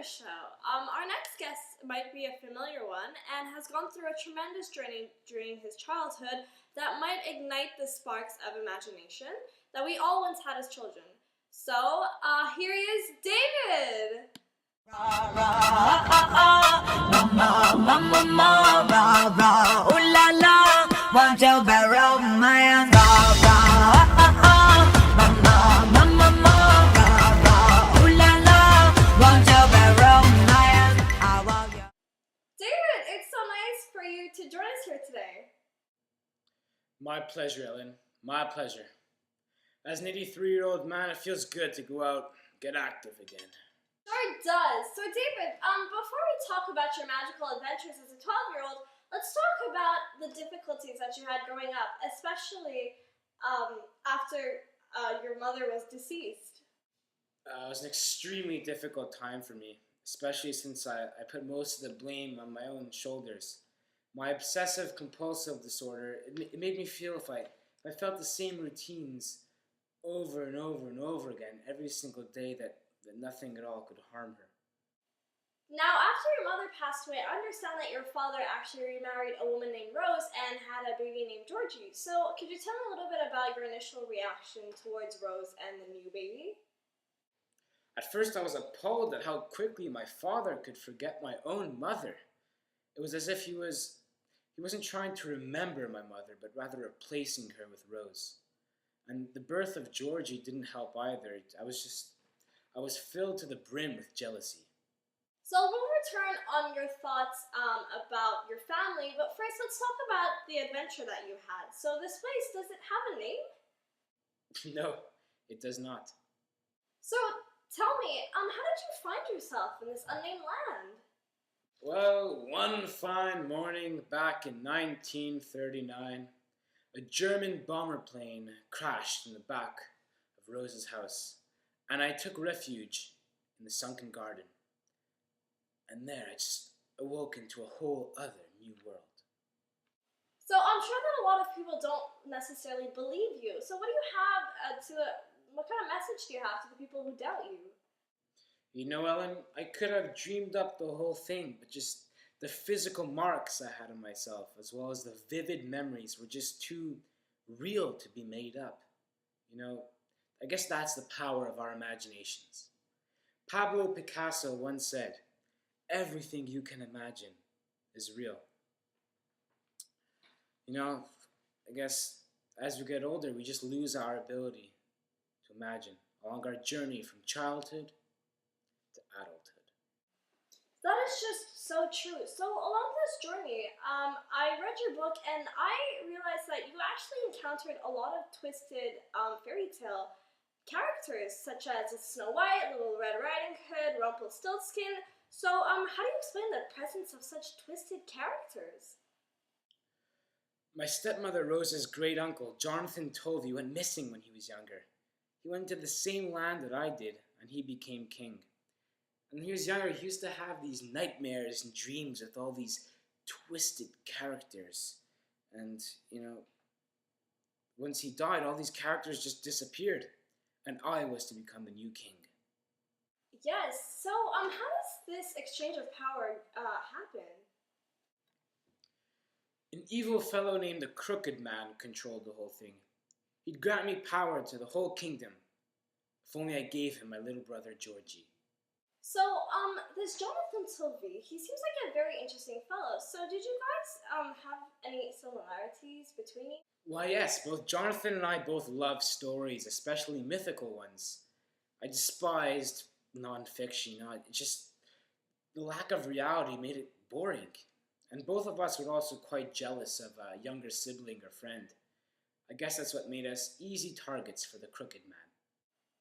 our show. Our next guest might be a familiar one and has gone through a tremendous journey during his childhood that might ignite the sparks of imagination that we all once had as children. So, here he is, David! Ooh la la, won't you bear romance? David, it's so nice for you to join us here today. My pleasure, Ellen. My pleasure. As an 83-year-old man, it feels good to go out and get active again. Sure it does. So David, before we talk about your magical adventures as a 12-year-old, let's talk about the difficulties that you had growing up, especially after your mother was deceased. It was an extremely difficult time for me, especially since I put most of the blame on my own shoulders. My obsessive-compulsive disorder, it made me feel if I felt the same routines over and over and over again every single day that nothing at all could harm her. Now, after your mother passed away, I understand that your father actually remarried a woman named Rose and had a baby named Georgie. So, could you tell me a little bit about your initial reaction towards Rose and the new baby? At first, I was appalled at how quickly my father could forget my own mother. It was as if he wasn't trying to remember my mother, but rather replacing her with Rose. And the birth of Georgie didn't help either. I was filled to the brim with jealousy. So we'll return on your thoughts about your family, but first let's talk about the adventure that you had. So this place, does it have a name? No, it does not. So tell me, how did you find yourself in this unnamed land? Well, one fine morning back in 1939, a German bomber plane crashed in the back of Rose's house, and I took refuge in the sunken garden. And there I just awoke into a whole other new world. So I'm sure that a lot of people don't necessarily believe you. So what do you have what kind of message do you have to the people who doubt you? You know, Ellen, I could have dreamed up the whole thing, but just the physical marks I had on myself, as well as the vivid memories, were just too real to be made up. You know, I guess that's the power of our imaginations. Pablo Picasso once said, "Everything you can imagine is real." You know, I guess as we get older, we just lose our ability to imagine along our journey from childhood to adulthood. That is just so true. So along this journey, I read your book and I realized that you actually encountered a lot of twisted fairy tale characters, such as Snow White, Little Red Riding Hood, Rumpelstiltskin. So how do you explain the presence of such twisted characters? My stepmother Rose's great uncle, Jonathan Tovey, went missing when he was younger. He went to the same land that I did, and he became king. And when he was younger, he used to have these nightmares and dreams with all these twisted characters. And, you know, once he died, all these characters just disappeared, and I was to become the new king. Yes, so how does this exchange of power happen? An evil fellow named the Crooked Man controlled the whole thing. He'd grant me power to the whole kingdom, if only I gave him my little brother Georgie. So, this Jonathan Tovey, he seems like a very interesting fellow. So, did you guys have any similarities between you? Why, yes, both Jonathan and I both love stories, especially mythical ones. I despised non-fiction, just the lack of reality made it boring. And both of us were also quite jealous of a younger sibling or friend. I guess that's what made us easy targets for the Crooked Man.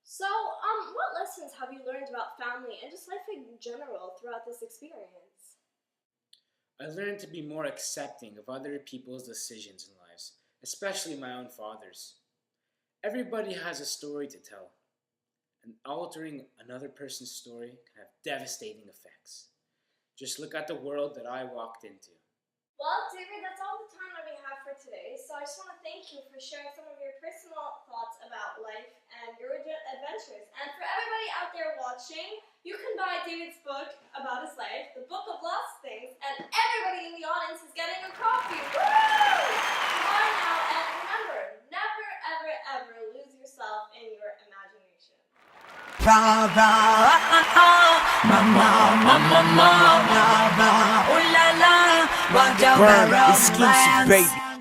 So, what lessons have you learned about family and just life in general throughout this experience? I learned to be more accepting of other people's decisions in lives, especially my own father's. Everybody has a story to tell, and altering another person's story can have devastating effects. Just look at the world that I walked into. Well, David, that's all the time that we have for today. So I just want to thank you for sharing some of your personal thoughts about life and your adventures. And for everybody out there here watching, you can buy David's book about his life, The Book of Lost Things, and everybody in the audience is getting a copy. Woo! Buy now, and remember, never, ever, ever lose yourself in your imagination. Ra ra mama mama mama ra ra ooh la la, want your Burn romance. exclusive, baby.